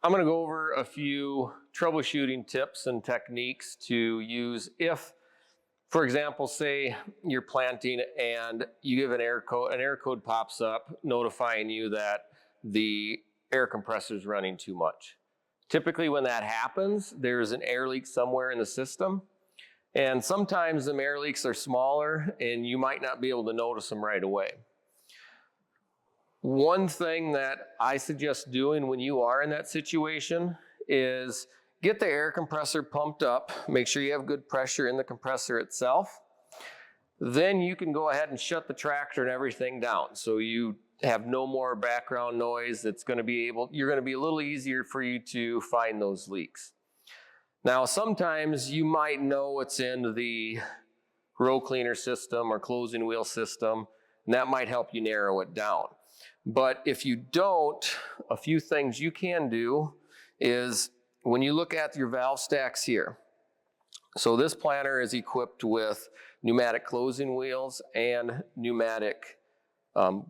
I'm going to go over a few troubleshooting tips and techniques to use if, for example, say you're planting and you give an error code pops up notifying you that the air compressor is running too much. Typically when that happens, there's an air leak somewhere in the system. And sometimes the air leaks are smaller and you might not be able to notice them right away. One thing that I suggest doing when you are in that situation is get the air compressor pumped up, make sure you have good pressure in the compressor itself. Then you can go ahead and shut the tractor and everything down. So you have no more background noise. You're going to be a little easier for you to find those leaks. Now, sometimes you might know it's in the row cleaner system or closing wheel system, and that might help you narrow it down. But if you don't, a few things you can do is when you look at your valve stacks here. So this planter is equipped with pneumatic closing wheels and pneumatic row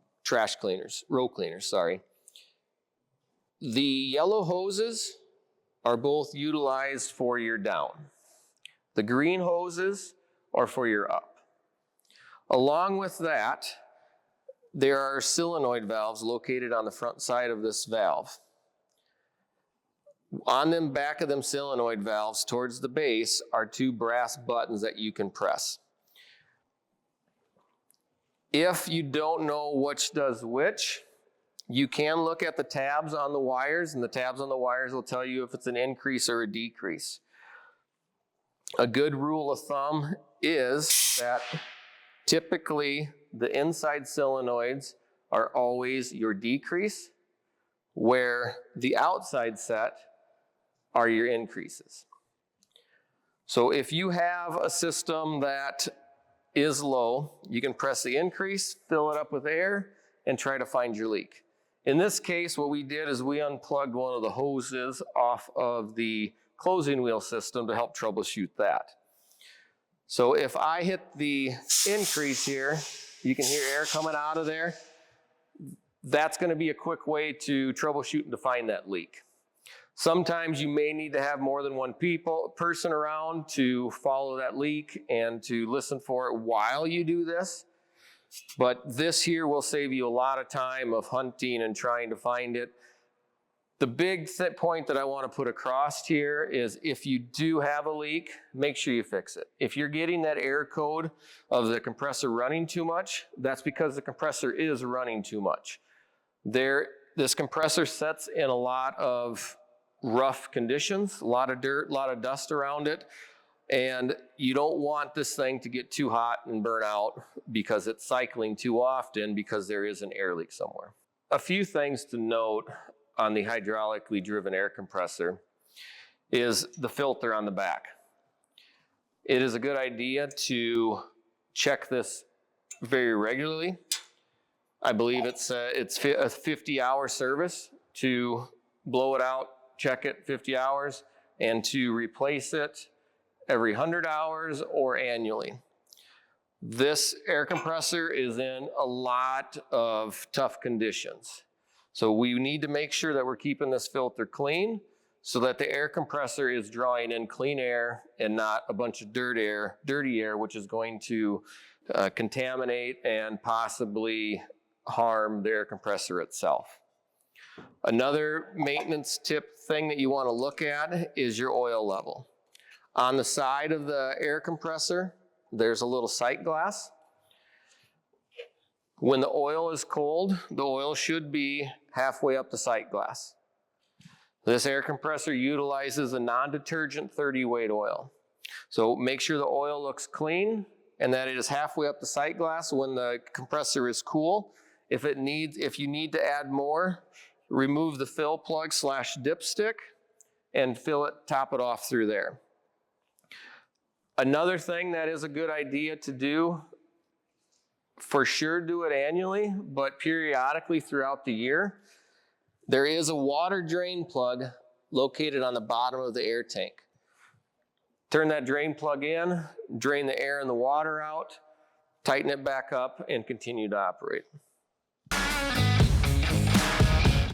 cleaners, sorry. The yellow hoses are both utilized for your down. The green hoses are for your up. Along with that, there are solenoid valves located on the front side of this valve. On the back of them solenoid valves towards the base are two brass buttons that you can press. If you don't know which does which, you can look at the tabs on the wires, and the tabs on the wires will tell you if it's an increase or a decrease. A good rule of thumb is that typically the inside solenoids are always your decrease, where the outside set are your increases. So if you have a system that is low, you can press the increase, fill it up with air, and try to find your leak. In this case, what we did is we unplugged one of the hoses off of the closing wheel system to help troubleshoot that. So if I hit the increase here, you can hear air coming out of there. That's going to be a quick way to troubleshoot and to find that leak. Sometimes you may need to have more than one person around to follow that leak and to listen for it while you do this. But this here will save you a lot of time of hunting and trying to find it. The big point that I want to put across here is if you do have a leak, make sure you fix it. If you're getting that error code of the compressor running too much, that's because the compressor is running too much. This compressor sets in a lot of rough conditions, a lot of dirt, a lot of dust around it, and you don't want this thing to get too hot and burn out because it's cycling too often because there is an air leak somewhere. A few things to note on the hydraulically driven air compressor is the filter on the back. It is a good idea to check this very regularly. I believe it's a 50-hour service to blow it out, check it 50 hours, and to replace it every 100 hours or annually. This air compressor is in a lot of tough conditions. So we need to make sure that we're keeping this filter clean so that the air compressor is drawing in clean air and not a bunch of dirty air, which is going to contaminate and possibly harm the air compressor itself. Another maintenance tip thing that you want to look at is your oil level. On the side of the air compressor, there's a little sight glass. When the oil is cold, the oil should be halfway up the sight glass. This air compressor utilizes a non-detergent 30 weight oil. So make sure the oil looks clean and that it is halfway up the sight glass when the compressor is cool. If you need to add more, remove the fill plug / dipstick and top it off through there. Another thing that is a good idea to do, for sure do it annually, but periodically throughout the year, there is a water drain plug located on the bottom of the air tank. Turn that drain plug in, drain the air and the water out, tighten it back up, and continue to operate.